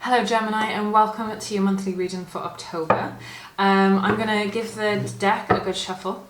Hello Gemini, and welcome to your monthly reading for October. I'm going to give the deck a good shuffle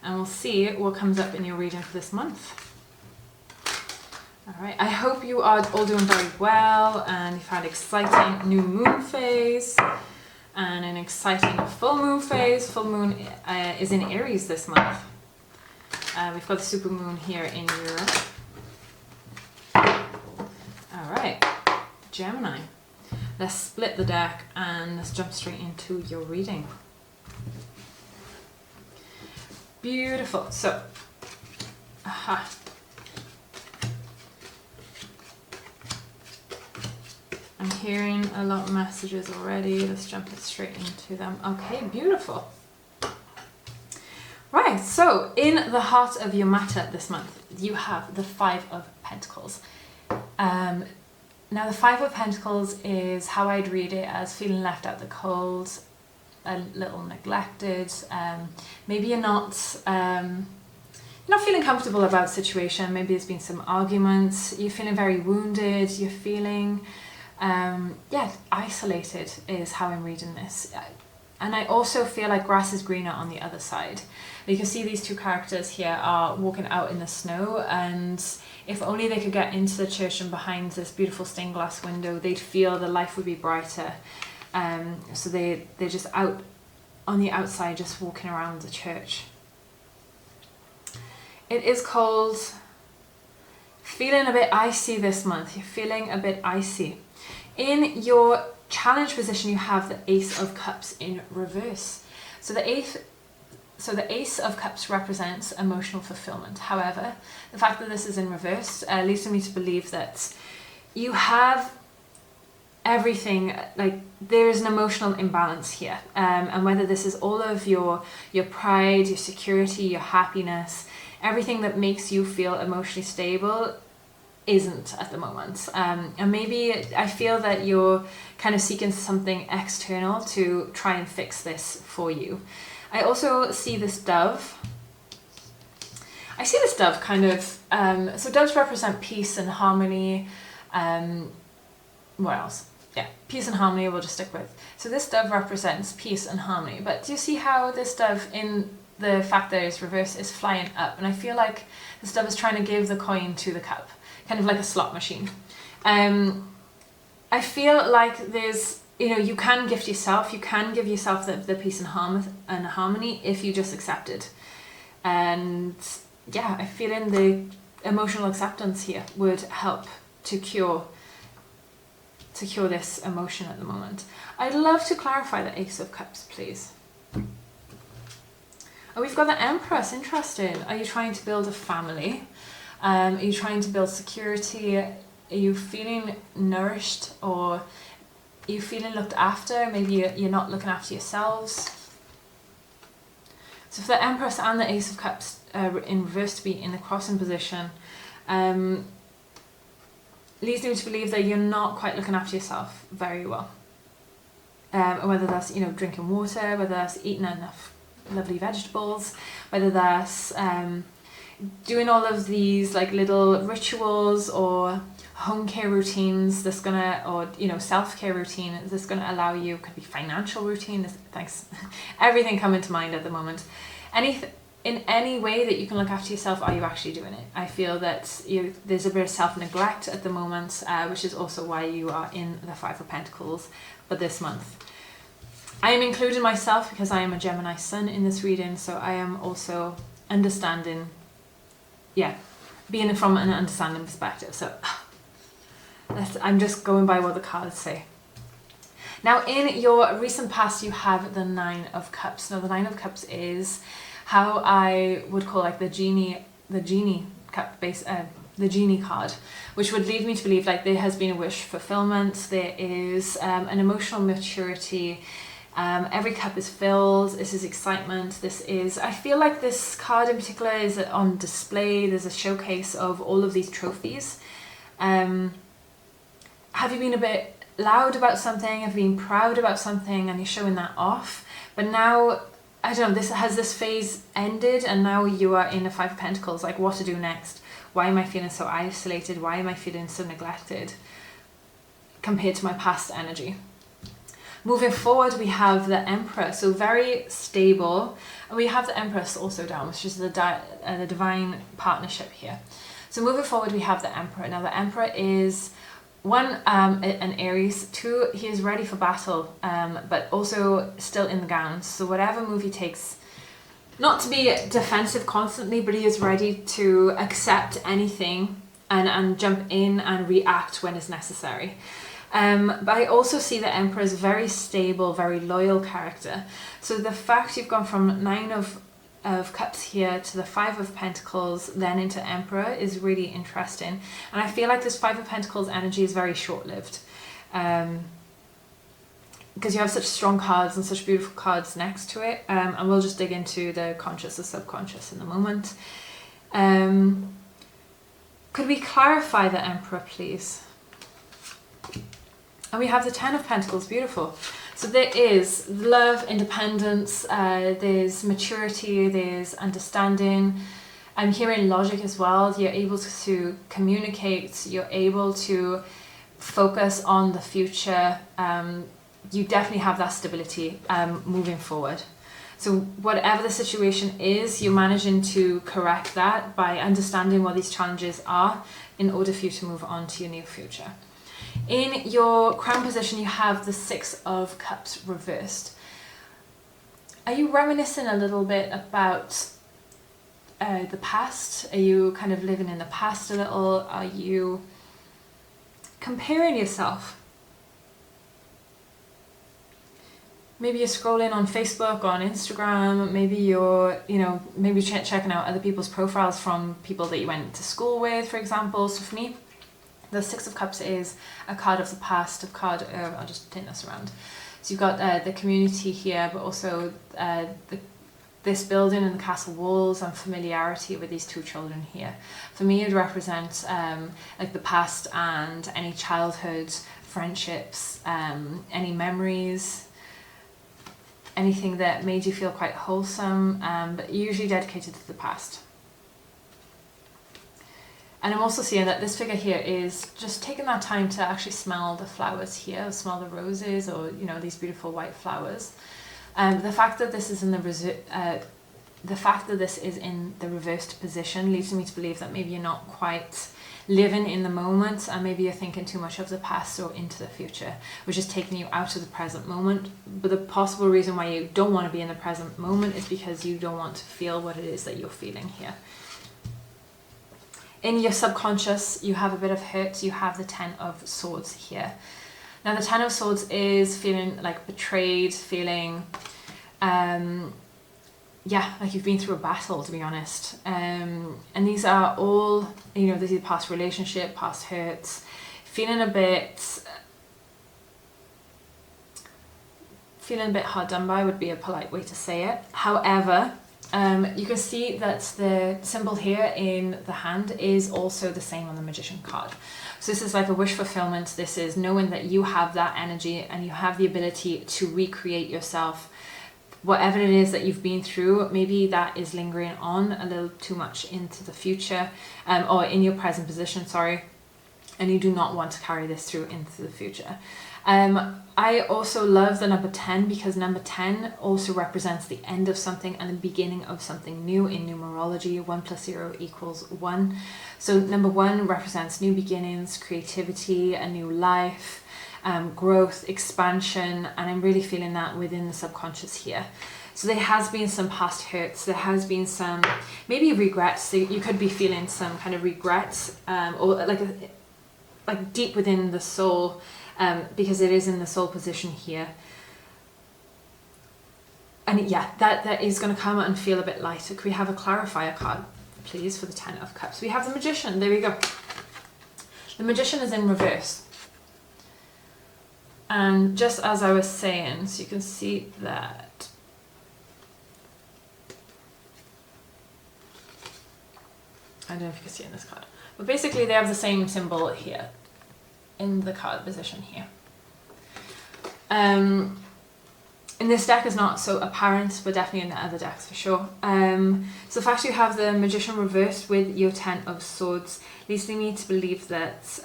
and we'll see what comes up in your reading for this month. Alright, I hope you are all doing very well and you've had exciting new moon phase and an exciting full moon phase. Full moon is in Aries this month. We've got the super moon here in Europe. Alright, Gemini. Let's split the deck and let's jump straight into your reading. Beautiful. So, I'm hearing a lot of messages already. Let's jump straight into them. Okay, beautiful. Right, so in the heart of your matter this month, you have the Five of Pentacles. Now the Five of Pentacles is how I'd read it as feeling left out the cold, a little neglected. Maybe you're not feeling comfortable about the situation. Maybe there's been some arguments. You're feeling very wounded. You're feeling, isolated is how I'm reading this. And I also feel like grass is greener on the other side. You can see these two characters here are walking out in the snow, and if only they could get into the church and behind this beautiful stained glass window, they'd feel the life would be brighter. So they're just out on the outside, just walking around the church. It is cold, feeling a bit icy this month. You're feeling a bit icy. In your challenge position, you have the Ace of Cups in reverse. So the Ace of Cups represents emotional fulfillment. However, the fact that this is in reverse leads me to believe that you have everything, like there is an emotional imbalance here. And whether this is all of your pride, your security, your happiness, everything that makes you feel emotionally stable isn't at the moment. And maybe I feel that you're kind of seeking something external to try and fix this for you. I also see this dove. I see this dove kind of, so doves represent peace and harmony. What else? Yeah, peace and harmony we'll just stick with. So this dove represents peace and harmony. But do you see how this dove, in the fact that it's reversed, is flying up? And I feel like this dove is trying to give the coin to the cup, kind of like a slot machine. I feel like there's, you can gift yourself, you can give yourself the peace and harmony if you just accept it. And yeah, I feel in the emotional acceptance here would help to cure this emotion at the moment. I'd love to clarify the Ace of Cups, please. Oh, we've got the Empress. Interesting. Are you trying to build a family? Are you trying to build security? Are you feeling nourished, or are you feeling looked after? Maybe you're not looking after yourselves. So for the Empress and the Ace of Cups in reverse to be in the crossing position, leads me to believe that you're not quite looking after yourself very well. Whether that's drinking water, whether that's eating enough lovely vegetables, whether that's doing all of these like little rituals or home care routines that's gonna, or self-care routine that's gonna allow you, could be financial routine, thanks, everything coming to mind at the moment. In any way that you can look after yourself, are you actually doing it? I feel that there's a bit of self-neglect at the moment, which is also why you are in the Five of Pentacles for this month. I am including myself because I am a Gemini sun in this reading, so I am also understanding, being from an understanding perspective. So I'm just going by what the cards say. Now, in your recent past, you have the Nine of Cups. Now, the Nine of Cups is how I would call like the genie cup base, the genie card, which would lead me to believe like there has been a wish fulfillment. There is an emotional maturity. Every cup is filled. This is excitement. I feel like this card in particular is on display. There's a showcase of all of these trophies. Have you been a bit loud about something? Have you been proud about something and you're showing that off? But now, I don't know, has this phase ended and now you are in the Five of Pentacles, like what to do next? Why am I feeling so isolated? Why am I feeling so neglected? compared to my past energy. Moving forward, we have the Emperor, so very stable. And we have the Empress also down, which is the divine partnership here. So moving forward, we have the Emperor. Now the Emperor is one, an Aries. Two, he is ready for battle, but also still in the gowns. So whatever move he takes, not to be defensive constantly, but he is ready to accept anything and jump in and react when it's necessary. But I also see the Emperor as a very stable, very loyal character. So the fact you've gone from Nine of Cups here to the Five of Pentacles, then into Emperor, is really interesting. And I feel like this Five of Pentacles energy is very short-lived. Because you have such strong cards and such beautiful cards next to it. And we'll just dig into the conscious or subconscious in a moment. Could we clarify the Emperor, please? And we have the Ten of Pentacles, beautiful. So there is love, independence, there's maturity, there's understanding. I'm hearing logic as well. You're able to communicate, you're able to focus on the future. You definitely have that stability moving forward. So whatever the situation is, you're managing to correct that by understanding what these challenges are in order for you to move on to your new future. In your crown position, you have the Six of Cups reversed. Are you reminiscing a little bit about the past? Are you kind of living in the past a little? Are you comparing yourself? Maybe you're scrolling on Facebook, on Instagram, maybe you're, maybe checking out other people's profiles from people that you went to school with, for example. So for me, the Six of Cups is a card of the past, I'll just turn this around. So you've got the community here, but also this building and the castle walls and familiarity with these two children here. For me, it represents like the past and any childhood friendships, any memories, anything that made you feel quite wholesome, but usually dedicated to the past. And I'm also seeing that this figure here is just taking that time to actually smell the flowers here, or smell the roses, or these beautiful white flowers. The fact that this is in the reversed position leads me to believe that maybe you're not quite living in the moment, and maybe you're thinking too much of the past or into the future, which is taking you out of the present moment. But the possible reason why you don't want to be in the present moment is because you don't want to feel what it is that you're feeling here. In your subconscious, you have a bit of hurt. You have the Ten of Swords here. Now, the Ten of Swords is feeling like betrayed, feeling, like you've been through a battle, to be honest. And these are all, this is past relationship, past hurts, feeling a bit hard done by would be a polite way to say it. However, you can see that the symbol here in the hand is also the same on the Magician card. So this is like a wish fulfillment. This is knowing that you have that energy and you have the ability to recreate yourself. Whatever it is that you've been through, maybe that is lingering on a little too much into the future, or in your present position, sorry, and you do not want to carry this through into the future. I also love the number 10 because number 10 also represents the end of something and the beginning of something new in numerology. 1 + 0 = 1. So number 1 represents new beginnings, creativity, a new life, growth, expansion, and I'm really feeling that within the subconscious here. So there has been some past hurts, there has been some maybe regrets. So you could be feeling some kind of regrets, or like deep within the soul, because it is in the soul position here. And yeah, that is going to come out and feel a bit lighter. Could we have a clarifier card, please, for the Ten of Cups? We have the Magician. There we go. The Magician is in reverse. And just as I was saying, so you can see that I don't know if you can see in this card, but basically they have the same symbol here in the card position here. In this deck is not so apparent, but definitely in the other decks for sure. So the fact you have the Magician reversed with your Ten of Swords leads me to believe that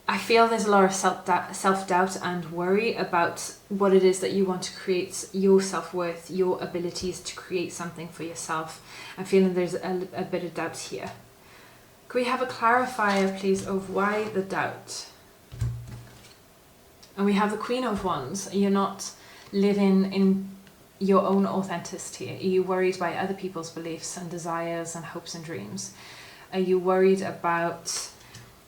I feel there's a lot of self-doubt and worry about what it is that you want to create, your self-worth, your abilities to create something for yourself. I'm feeling there's a bit of doubt here. Could we have a clarifier, please, of why the doubt? And we have the Queen of Wands. You're not living in your own authenticity. Are you worried by other people's beliefs and desires and hopes and dreams? Are you worried about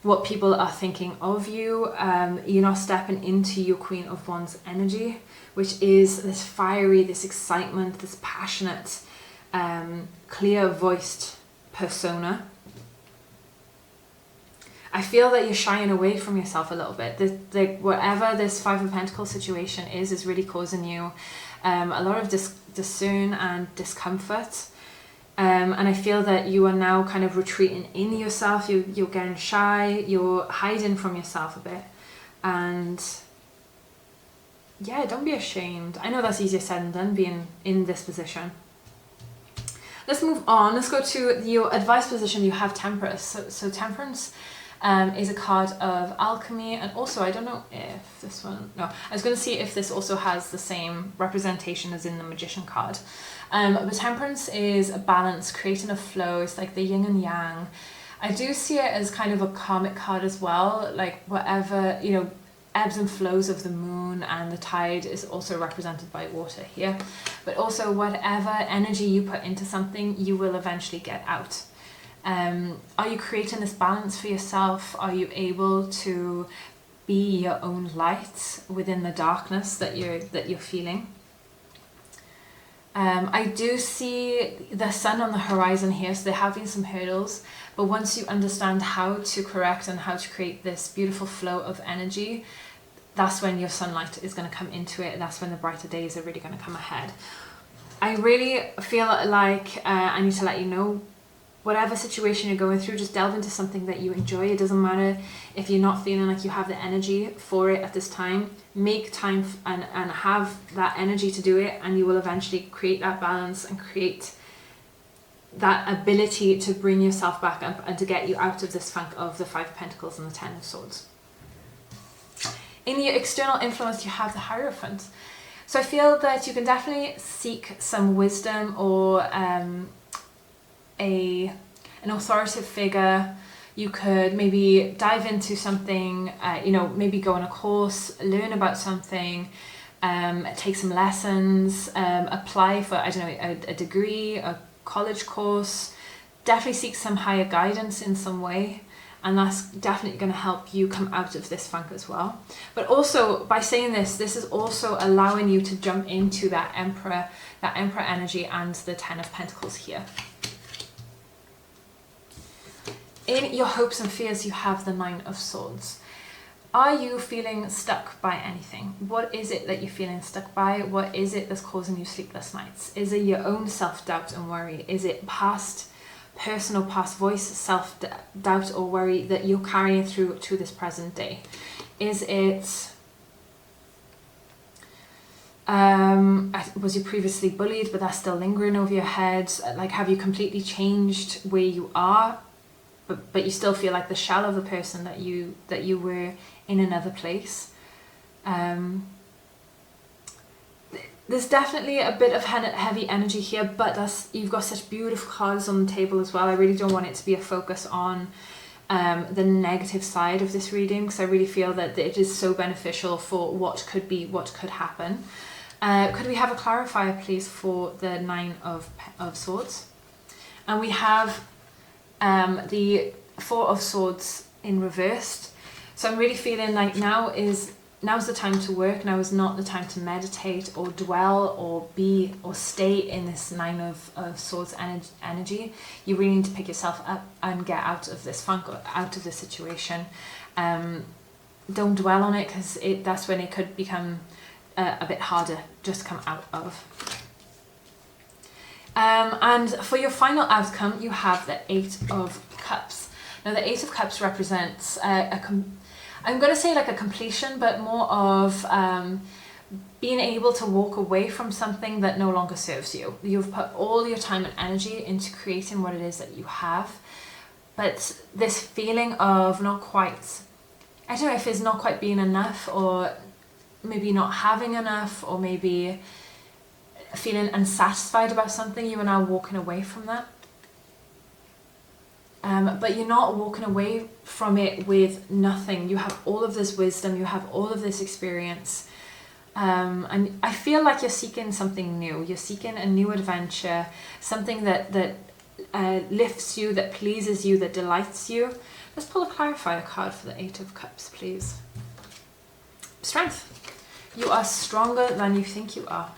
what people are thinking of you? You're not stepping into your Queen of Wands energy, which is this fiery, this excitement, this passionate, clear-voiced persona. I feel that you're shying away from yourself a little bit. Whatever this Five of Pentacles situation is really causing you a lot of discern and discomfort. And I feel that you are now kind of retreating in yourself. You're getting shy. You're hiding from yourself a bit. And yeah, don't be ashamed. I know that's easier said than done, being in this position. Let's move on. Let's go to your advice position. You have Temperance. So Temperance is a card of alchemy, and also I don't know if this one, no, I was going to see if this also has the same representation as in the Magician card. But Temperance is a balance, creating a flow. It's like the yin and yang. I do see it as kind of a karmic card as well, like whatever, you know, ebbs and flows of the moon, and the tide is also represented by water here. But also whatever energy you put into something, you will eventually get out. Are you creating this balance for yourself? Are you able to be your own light within the darkness that you're feeling? I do see the sun on the horizon here, so there have been some hurdles, but once you understand how to correct and how to create this beautiful flow of energy, that's when your sunlight is going to come into it. That's when the brighter days are really going to come ahead. I really feel like I need to let you know, whatever situation you're going through, just delve into something that you enjoy. It doesn't matter if you're not feeling like you have the energy for it at this time. Make time and have that energy to do it, and you will eventually create that balance and create that ability to bring yourself back up and to get you out of this funk of the Five of Pentacles and the Ten of Swords. In your external influence, you have the Hierophant. So I feel that you can definitely seek some wisdom or an authoritative figure. You could maybe dive into something, maybe go on a course, learn about something, take some lessons, apply for, a degree, a college course. Definitely seek some higher guidance in some way, and that's definitely going to help you come out of this funk as well. But also, by saying this is also allowing you to jump into that Emperor energy and the Ten of Pentacles here. In your hopes and fears, you have the Nine of Swords. Are you feeling stuck by anything? What is it that you're feeling stuck by? What is it that's causing you sleepless nights? Is it your own self-doubt and worry? Is it past voice self-doubt or worry that you're carrying through to this present day? Is it, was you previously bullied, but that's still lingering over your head? Like, have you completely changed where you are? But you still feel like the shell of the person that you were in another place. There's definitely a bit of heavy energy here, but you've got such beautiful cards on the table as well. I really don't want it to be a focus on the negative side of this reading, because I really feel that it is so beneficial for what could happen. Could we have a clarifier, please, for the Nine of Swords? And we have the Four of Swords in reversed. So I'm really feeling like now's the time to work. Now is not the time to meditate or dwell or be or stay in this Nine of Swords energy. You really need to pick yourself up and get out of this funk, or out of this situation. Don't dwell on it, because that's when it could become a bit harder just to come out of. And for your final outcome, you have the Eight of Cups. Now, the Eight of Cups represents I'm going to say like a completion, but more of being able to walk away from something that no longer serves you. You've put all your time and energy into creating what it is that you have, but this feeling of not quite I don't know if it's not quite being enough, or maybe not having enough, or maybe feeling unsatisfied about something. You are now walking away from that. But you're not walking away from it with nothing. You have all of this wisdom, you have all of this experience. And I feel like you're seeking something new. You're seeking a new adventure, something that lifts you, that pleases you, that delights you. Let's pull a clarifier card for the Eight of Cups, please. Strength. You are stronger than you think you are.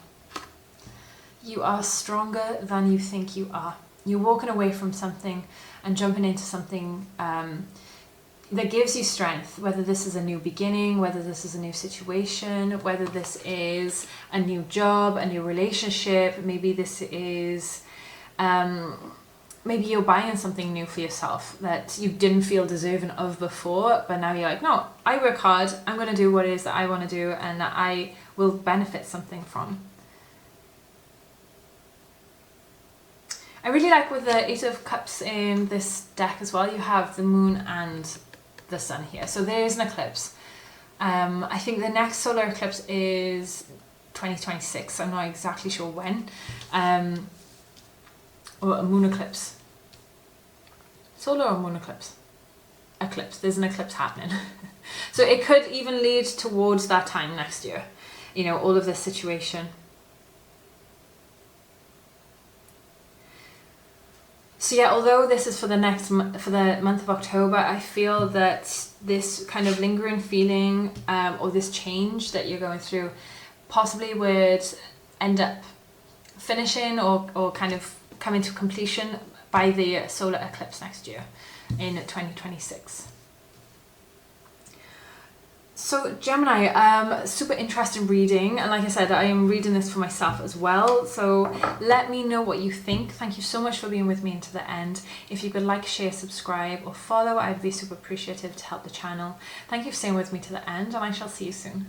You are stronger than you think you are. You're walking away from something and jumping into something that gives you strength, whether this is a new beginning, whether this is a new situation, whether this is a new job, a new relationship, maybe this is, maybe you're buying something new for yourself that you didn't feel deserving of before, but now you're like, no, I work hard, I'm going to do what it is that I want to do and that I will benefit something from. I really like with the Eight of Cups in this deck as well, you have the moon and the sun here. So there is an eclipse. I think the next solar eclipse is 2026. I'm not exactly sure when. Or a moon eclipse. Solar or moon eclipse? Eclipse. There's an eclipse happening. So it could even lead towards that time next year. You know, all of this situation. So yeah, although this is for the for the month of October, I feel that this kind of lingering feeling or this change that you're going through possibly would end up finishing or kind of coming to completion by the solar eclipse next year in 2026. So Gemini, super interesting reading, and like I said, I am reading this for myself as well, so let me know what you think. Thank you so much for being with me into the end. If you could like, share, subscribe or follow, I'd be super appreciative to help the channel. Thank you for staying with me to the end, and I shall see you soon.